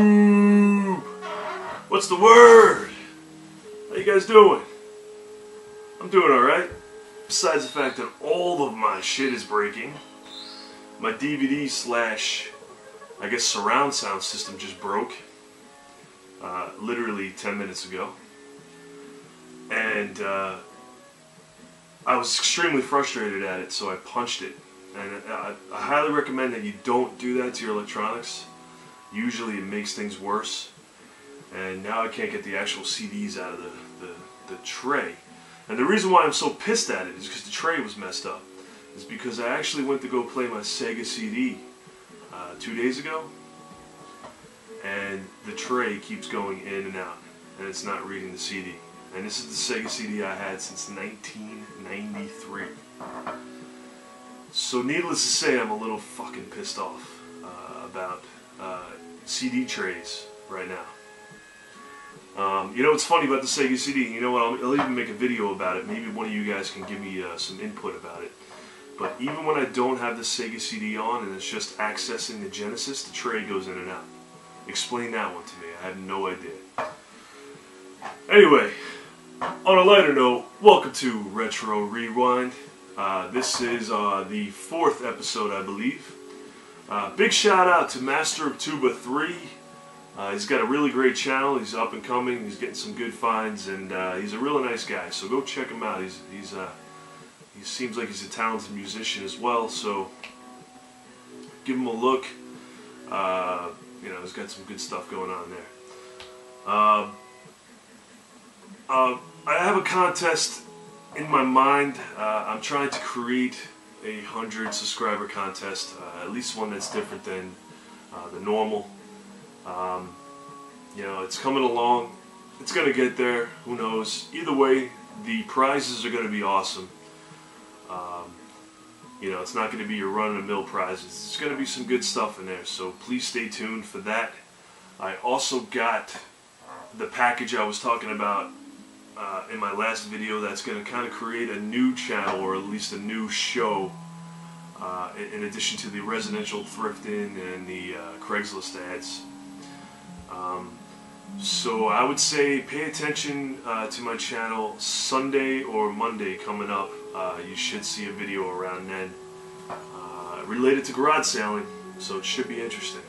YouTube! What's the word? How you guys doing? I'm doing alright. Besides the fact that all of my shit is breaking. My DVD slash, I guess, surround sound system just broke. Literally 10 minutes ago. And I was extremely frustrated at it, so I punched it. And I highly recommend that you don't do that to your electronics. Usually it makes things worse. And now I can't get the actual CDs out of the tray. And the reason why I'm so pissed at it is because the tray was messed up. It's because I actually went to go play my Sega CD 2 days ago. And the tray keeps going in and out. And it's not reading the CD. And this is the Sega CD I had since 1993. So needless to say, I'm a little fucking pissed off about CD trays right now. You know what's funny about the Sega CD? You know what, I'll even make a video about it. Maybe one of you guys can give me some input about it. But even when I don't have the Sega CD on and it's just accessing the Genesis, the tray goes in and out. Explain that one to me. I have no idea. Anyway, on a lighter note, welcome to Retro Rewind. This is the 4th episode, I believe. Big shout out to Master of Tuba 3. He's got a really great channel. He's up and coming. He's getting some good finds, and he's a really nice guy. So go check him out. He seems like he's a talented musician as well. So give him a look. You know, he's got some good stuff going on there. I have a contest in my mind. I'm trying to create a 100 subscriber contest, at least one that's different than the normal. You know, it's coming along. It's going to get there. Who knows? Either way, the prizes are going to be awesome. You know, it's not going to be your run-of-the-mill prizes. There's going to be some good stuff in there, so please stay tuned for that. I also got the package I was talking about in my last video that's going to kind of create a new channel, or at least a new show, in addition to the residential thrifting and the Craigslist ads. So I would say pay attention to my channel. Sunday or Monday coming up, you should see a video around then related to garage sailing, so it should be interesting.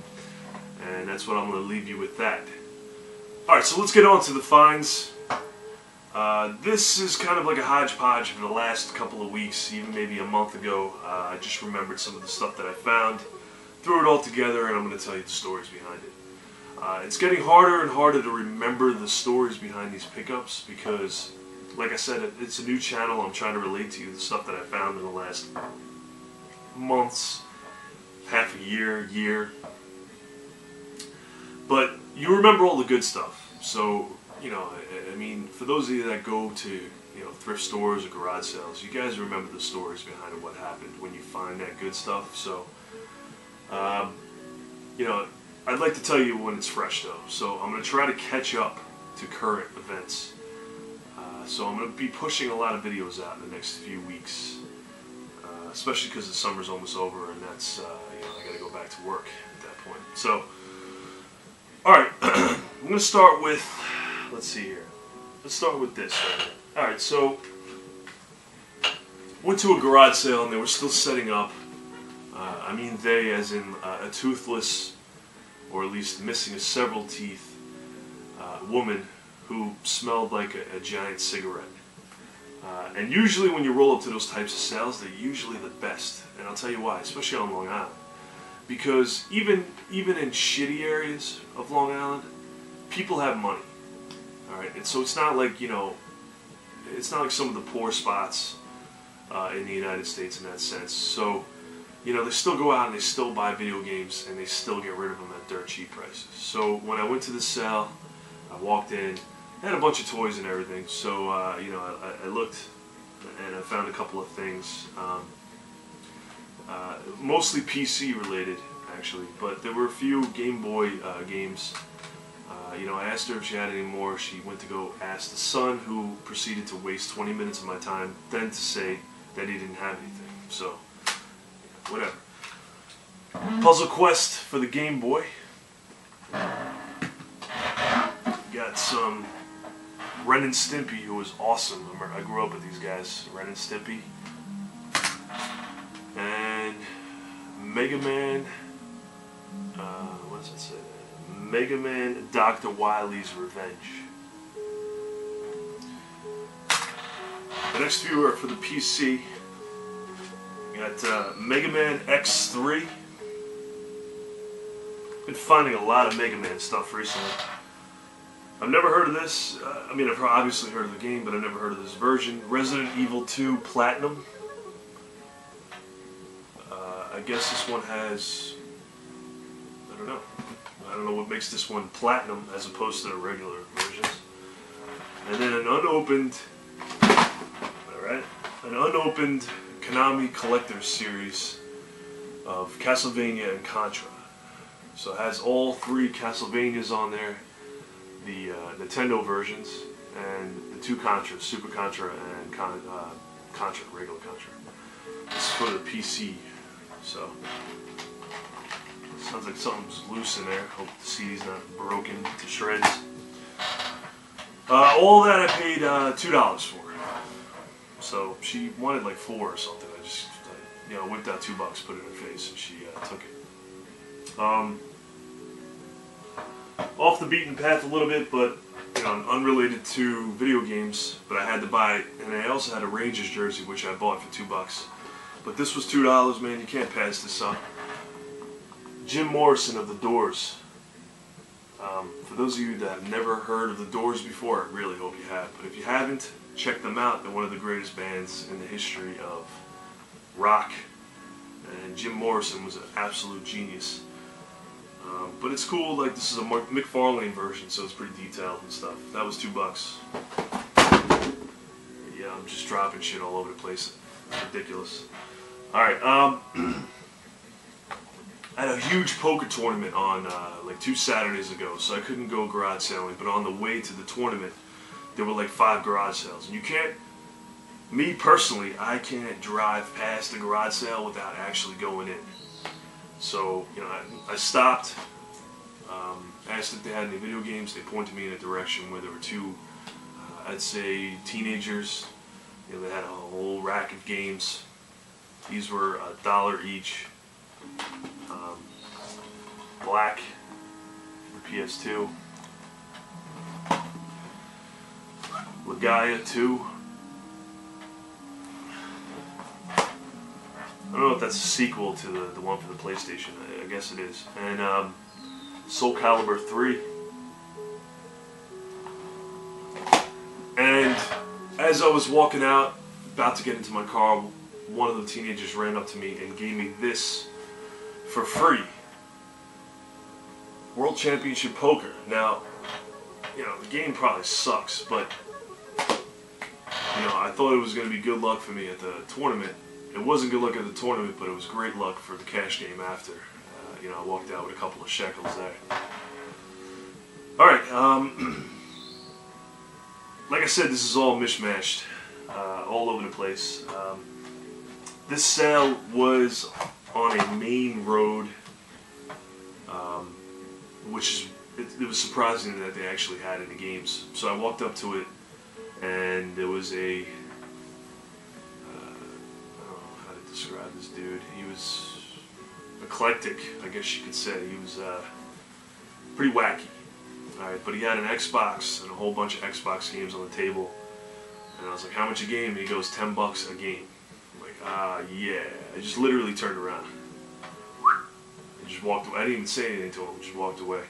And that's what I'm going to leave you with that. Alright, so let's get on to the finds. This is kind of like a hodgepodge for the last couple of weeks, even maybe a month ago. I just remembered some of the stuff that I found, threw it all together, and I'm going to tell you the stories behind it. It's getting harder and harder to remember the stories behind these pickups because, like I said, it's a new channel. I'm trying to relate to you the stuff that I found in the last months, half a year. But you remember all the good stuff. So, you know, I mean, for those of you that go to, you know, thrift stores or garage sales, you guys remember the stories behind what happened when you find that good stuff. So, you know, I'd like to tell you when it's fresh, though. So I'm going to try to catch up to current events. So I'm going to be pushing a lot of videos out in the next few weeks, especially because the summer's almost over, and that's, you know, I got to go back to work at that point. So, alright, I'm going to start with, let's see here. Let's start with this right here. Alright, so, went to a garage sale, and they were still setting up. I mean they, as in a toothless, or at least missing several teeth, woman who smelled like a giant cigarette. And usually when you roll up to those types of sales, they're usually the best. And I'll tell you why, especially on Long Island. Because even in shitty areas of Long Island, people have money. Alright, and so it's not like, you know, it's not like some of the poor spots in the United States in that sense. So, you know, they still go out and they still buy video games and they still get rid of them at dirt cheap prices. So when I went to the sale, I walked in, I had a bunch of toys and everything. So, you know, I looked and I found a couple of things, mostly PC related actually, but there were a few Game Boy games. You know, I asked her if she had any more. She went to go ask the son, who proceeded to waste 20 minutes of my time, then to say that he didn't have anything. So, whatever. Puzzle Quest for the Game Boy. got some Ren and Stimpy, who was awesome. I grew up with these guys, Ren and Stimpy. And Mega Man, what does it say? Mega Man Dr. Wily's Revenge. The next few are for the PC. We got Mega Man X3. Been finding a lot of Mega Man stuff recently. I've never heard of this. I mean, I've obviously heard of the game, but I've never heard of this version. Resident Evil 2 Platinum. I guess this one has, I don't know what makes this one platinum as opposed to the regular versions. And then an unopened, Konami Collector's Series of Castlevania and Contra. So it has all 3 Castlevanias on there, the Nintendo versions, and the 2 Contras, Super Contra and Contra, regular Contra. This is for the PC. So, sounds like something's loose in there. Hope the CD's not broken to shreds. All that I paid $2 for. So, she wanted like 4 or something. I just, whipped out $2, put it in her face, and she took it. Off the beaten path a little bit, but, unrelated to video games, but I had to buy it. And I also had a Rangers jersey, which I bought for $2. But this was $2, man. You can't pass this up. Jim Morrison of The Doors. For those of you that have never heard of The Doors before, I really hope you have. But if you haven't, check them out. They're one of the greatest bands in the history of rock. And Jim Morrison was an absolute genius. But it's cool. Like, this is a McFarlane version, so it's pretty detailed and stuff. That was $2. Yeah, I'm just dropping shit all over the place. It's ridiculous. Alright, I had a huge poker tournament on like 2 Saturdays ago, so I couldn't go garage sailing, but on the way to the tournament, there were like 5 garage sales. And you can't, me personally, I can't drive past the garage sale without actually going in. So, I stopped, asked if they had any video games. They pointed me in a direction where there were 2, I'd say, teenagers. They had a whole rack of games. These were $1 each. Black for PS2. Legaia 2. I don't know if that's a sequel to the one for the PlayStation. I guess it is. And Soul Calibur 3. And as I was walking out, about to get into my car, one of the teenagers ran up to me and gave me this for free. World Championship Poker. Now, the game probably sucks, but, I thought it was going to be good luck for me at the tournament. It wasn't good luck at the tournament, but it was great luck for the cash game after. I walked out with a couple of shekels there. Alright, like I said, this is all mishmashed, all over the place. This sale was on a main road, which it was surprising that they actually had any games. So I walked up to it, and there was a, I don't know how to describe this dude. He was eclectic, I guess you could say. He was pretty wacky. Alright, but he had an Xbox and a whole bunch of Xbox games on the table. And I was like, how much a game? And he goes, $10 a game. I'm like, yeah. I just literally turned around. I just walked away. I didn't even say anything to him, just walked away.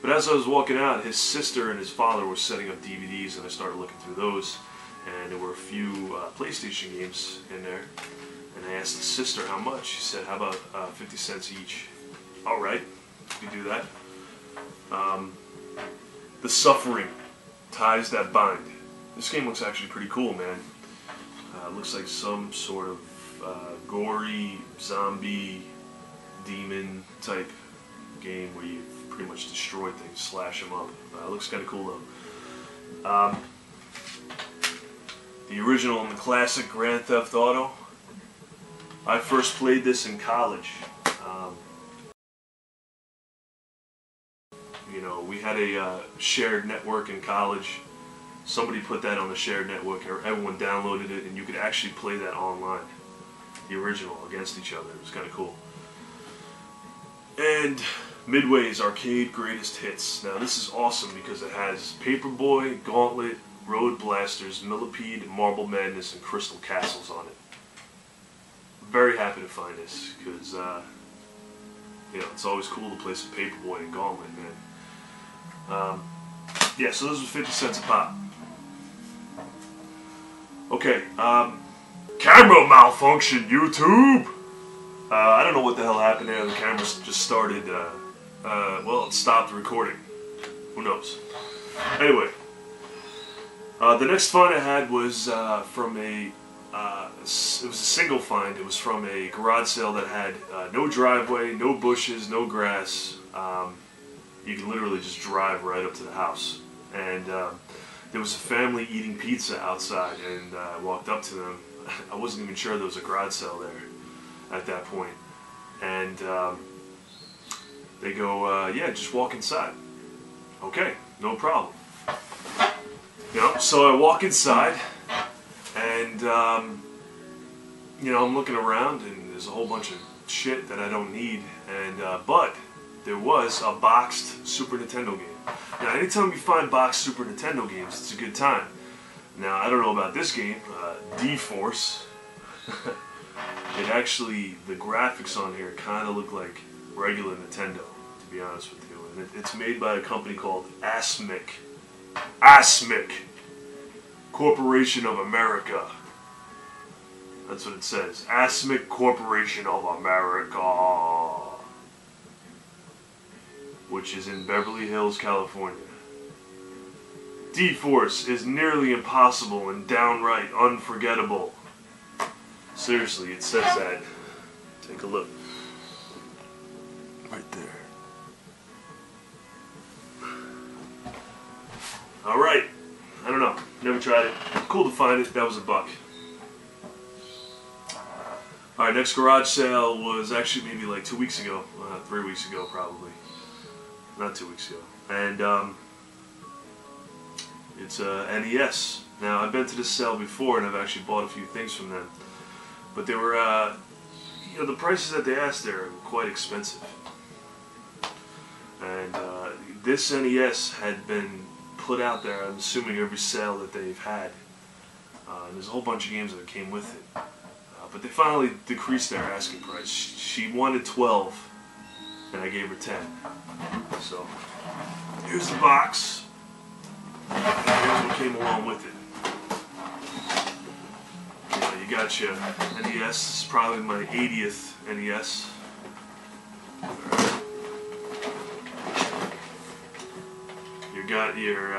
But as I was walking out, his sister and his father were setting up DVDs, and I started looking through those. And there were a few PlayStation games in there. And I asked the sister how much. She said, how about 50 cents each? Alright, we do that. The Suffering, Ties That Bind. This game looks actually pretty cool, man. Looks like some sort of gory, zombie, demon type game where you pretty much destroy things, slash them up. Looks kind of cool though. The original and the classic Grand Theft Auto. I first played this in college. We had a shared network in college. Somebody put that on the shared network. Everyone downloaded it, and you could actually play that online. The original against each other. It was kind of cool. And Midway's Arcade Greatest Hits. Now this is awesome because it has Paperboy, Gauntlet, Road Blasters, Millipede, Marble Madness, and Crystal Castles on it. Very happy to find this because you know, it's always cool to play some Paperboy and Gauntlet, man. Yeah, so those were 50 cents a pop. Okay, camera malfunction, YouTube! I don't know what the hell happened there. The camera just started, well, it stopped recording. Who knows? Anyway, the next find I had was from it was a single find. It was from a garage sale that had no driveway, no bushes, no grass. You can literally just drive right up to the house. And there was a family eating pizza outside, and I walked up to them. I wasn't even sure there was a garage sale there at that point. And they go, yeah, just walk inside. Okay, no problem. You know, so I walk inside, and you know, I'm looking around, and there's a whole bunch of shit that I don't need. And but there was a boxed Super Nintendo game. Now, anytime you find boxed Super Nintendo games, it's a good time. Now, I don't know about this game, D-Force. It actually, the graphics on here kind of look like regular Nintendo, to be honest with you. And it's made by a company called ASMIC. ASMIC Corporation of America. That's what it says. ASMIC Corporation of America. Which is in Beverly Hills, California. D-Force is nearly impossible and downright unforgettable. Seriously, it says that. Take a look. Right there. Alright. I don't know. Never tried it. Cool to find it. That was $1. Alright, next garage sale was actually maybe like 2 weeks ago. 3 weeks ago, probably. Not 2 weeks ago. And it's NES. Now, I've been to this sale before, and I've actually bought a few things from them. But they were, you know, the prices that they asked there were quite expensive. And this NES had been put out there, I'm assuming, every sale that they've had. And there's a whole bunch of games that came with it. But they finally decreased their asking price. She wanted 12, and I gave her 10. So, here's the box. And here's what came along with it. You got your NES. This is probably my 80th NES. You got your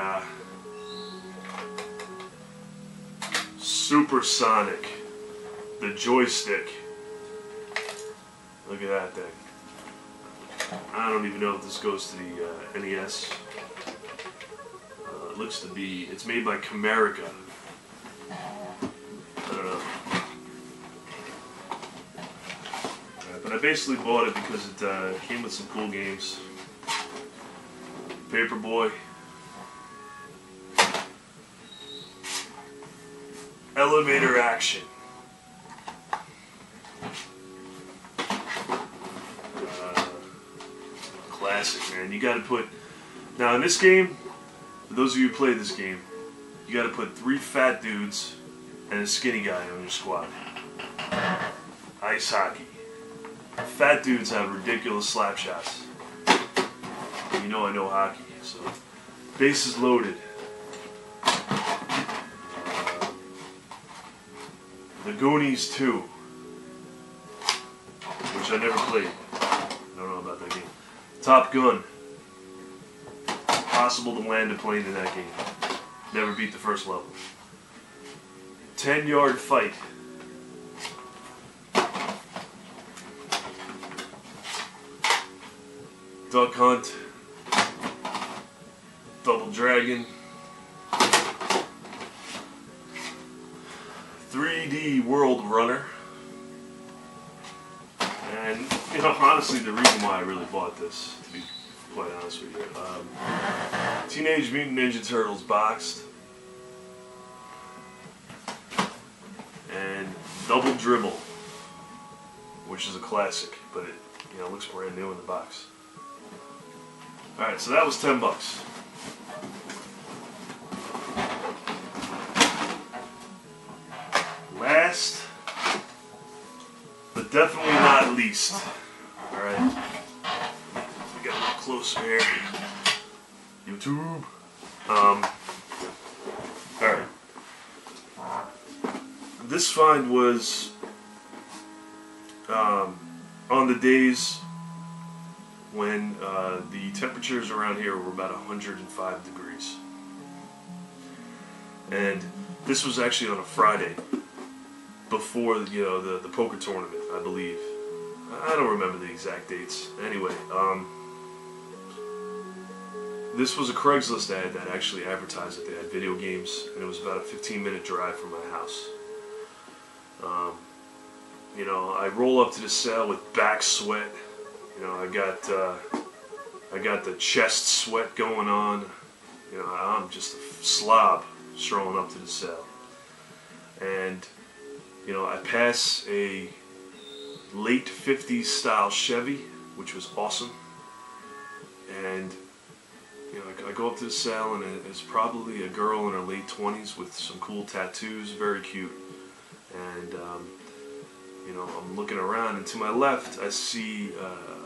Supersonic, the joystick. Look at that thing. I don't even know if this goes to the NES. It looks to be, it's made by Camerica. I don't know. But I basically bought it because it came with some cool games. Paperboy. Elevator Action. Classic, man. You gotta put... Now in this game, for those of you who played this game, you gotta put 3 fat dudes and a skinny guy on your squad. Ice hockey. Fat dudes have ridiculous slap shots. You know I know hockey, so... Bases loaded. The Goonies 2, which I never played. I don't know about that game. Top Gun. Possible to land a plane in that game. Never beat the first level. 10-Yard Fight. Duck Hunt. Double Dragon. 3D World Runner. And, you know, honestly, the reason why I really bought this, to be quite honest with you. Teenage Mutant Ninja Turtles boxed. And Double Dribble, which is a classic, but it looks brand new in the box. Alright, so that was $10. Last, but definitely not least. Alright, we get a little closer here. YouTube. Alright. This find was on the days when the temperatures around here were about 105 degrees. And this was actually on a Friday before the poker tournament, I believe. I don't remember the exact dates. Anyway, this was a Craigslist ad that actually advertised that they had video games, and it was about a 15-minute drive from my house. I roll up to the cell with back sweat. I got the chest sweat going on. I'm just a slob strolling up to the cell. And, I pass a late 50s style Chevy, which was awesome. And, I go up to the cell, and it's probably a girl in her late 20s with some cool tattoos, very cute. And, I'm looking around, and to my left, I see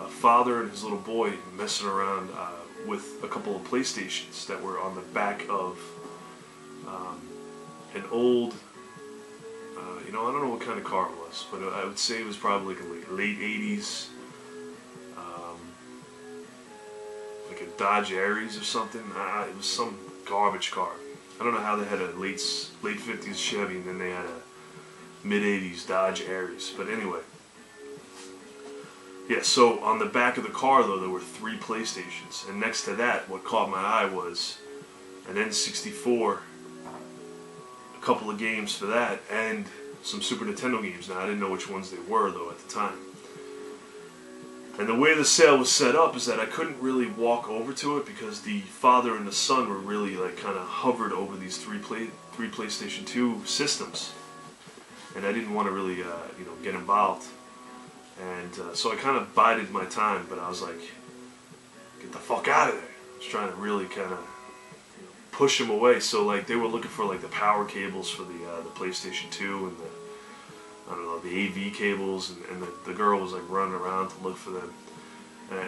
a father and his little boy messing around with a couple of PlayStations that were on the back of an old, I don't know what kind of car it was, but I would say it was probably like a late 80s, like a Dodge Aries or something. It was some garbage car. I don't know how they had a late 50s Chevy and then they had a mid-80s Dodge Aries, but anyway. Yeah, so on the back of the car, though, there were 3 PlayStations, and next to that, what caught my eye was an N64, a couple of games for that, and some Super Nintendo games. Now, I didn't know which ones they were, though, at the time. And the way the sale was set up is that I couldn't really walk over to it because the father and the son were really, kind of hovered over these three PlayStation 2 systems. And I didn't want to really, get involved. And so I kind of bided my time, but I was like, get the fuck out of there. I was trying to really kind of push them away. So, they were looking for, the power cables for the PlayStation 2 and the AV cables, and the girl was, running around to look for them.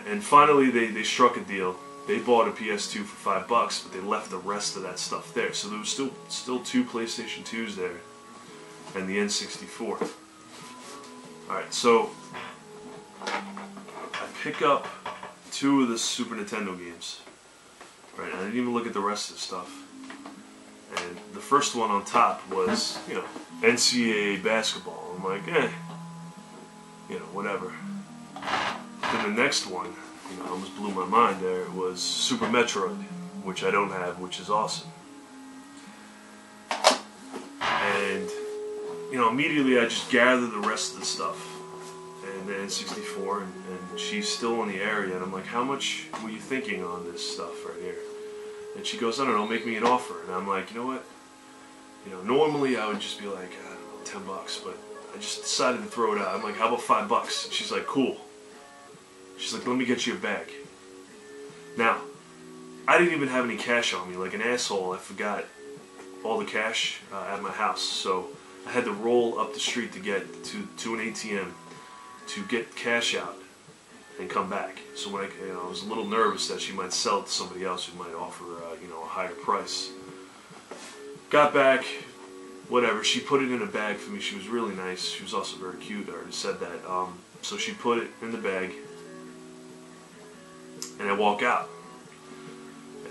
And finally, they struck a deal. They bought a PS2 for $5, but they left the rest of that stuff there. So there was still 2 PlayStation 2s there. And the N64. Alright, so I pick up 2 of the Super Nintendo games. Right, I didn't even look at the rest of the stuff. And the first one on top was, NCAA basketball. I'm like, whatever. Then the next one, almost blew my mind there, was Super Metroid, which I don't have, which is awesome. And immediately I just gather the rest of the stuff, and the N64, and she's still in the area, and I'm like, how much were you thinking on this stuff right here? And she goes, I don't know, make me an offer. And I'm like, you know what? Normally I would just be like, I don't know, $10, but I just decided to throw it out. I'm like, how about $5? And she's like, cool. She's like, let me get you a bag. Now, I didn't even have any cash on me. Like an asshole, I forgot all the cash at my house, so I had to roll up the street to get to an ATM to get cash out and come back. So when I was a little nervous that she might sell it to somebody else who might offer a higher price. Got back, whatever. She put it in a bag for me. She was really nice. She was also very cute. I already said that. So she put it in the bag, and I walk out,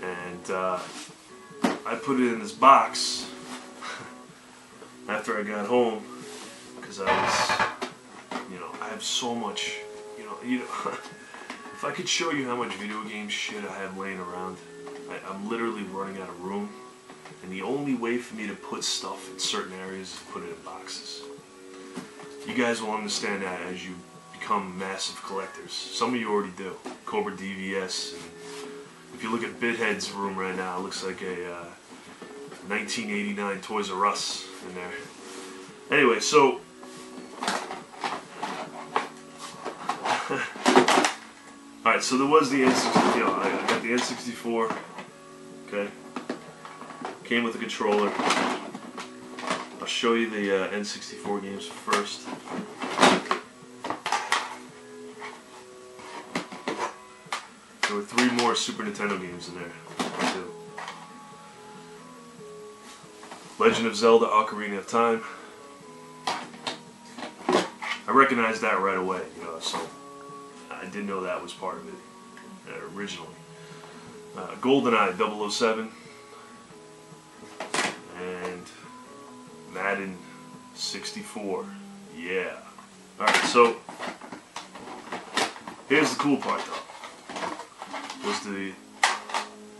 and I put it in this box. After I got home, because I was, I have so much, if I could show you how much video game shit I have laying around, I'm literally running out of room, and the only way for me to put stuff in certain areas is to put it in boxes. You guys will understand that as you become massive collectors. Some of you already do. Cobra DVS and if you look at Bithead's room right now, it looks like a 1989 Toys R Us in there. Anyway, so alright, so there was the N64, you know, I got the N64, okay, came with the controller. I'll show you the N64 games first. There were 3 more Super Nintendo games in there, too. Legend of Zelda: Ocarina of Time. I recognized that right away, you know, so I didn't know that was part of it originally. GoldenEye 007 and Madden 64. Yeah. Alright, so here's the cool part though. Was the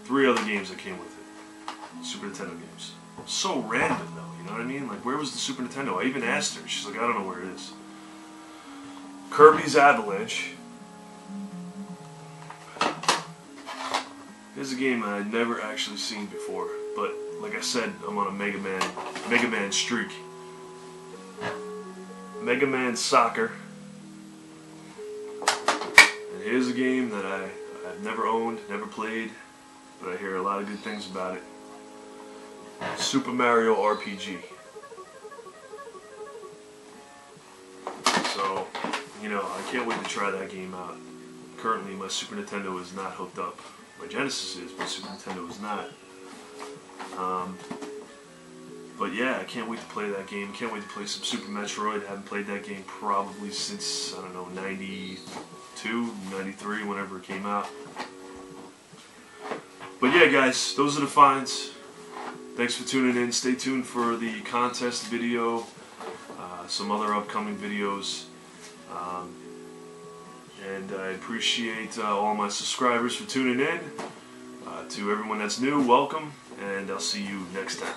3 other games that came with it. Super Nintendo games. So random though, you know what I mean? Like, where was the Super Nintendo? I even asked her. She's like, I don't know where it is. Kirby's Avalanche. Here's a game I'd never actually seen before, but like I said, I'm on a Mega Man streak. Mega Man Soccer. And here's a game that I've never owned, never played, but I hear a lot of good things about it. Super Mario RPG. So, you know, I can't wait to try that game out. Currently, my Super Nintendo is not hooked up. My Genesis is, but Super Nintendo is not. But yeah, I can't wait to play that game. Can't wait to play some Super Metroid. I haven't played that game probably since, I don't know, 92, 93, whenever it came out. But yeah, guys, those are the finds. Thanks for tuning in. Stay tuned for the contest video, some other upcoming videos. And I appreciate all my subscribers for tuning in. To everyone that's new, welcome, and I'll see you next time.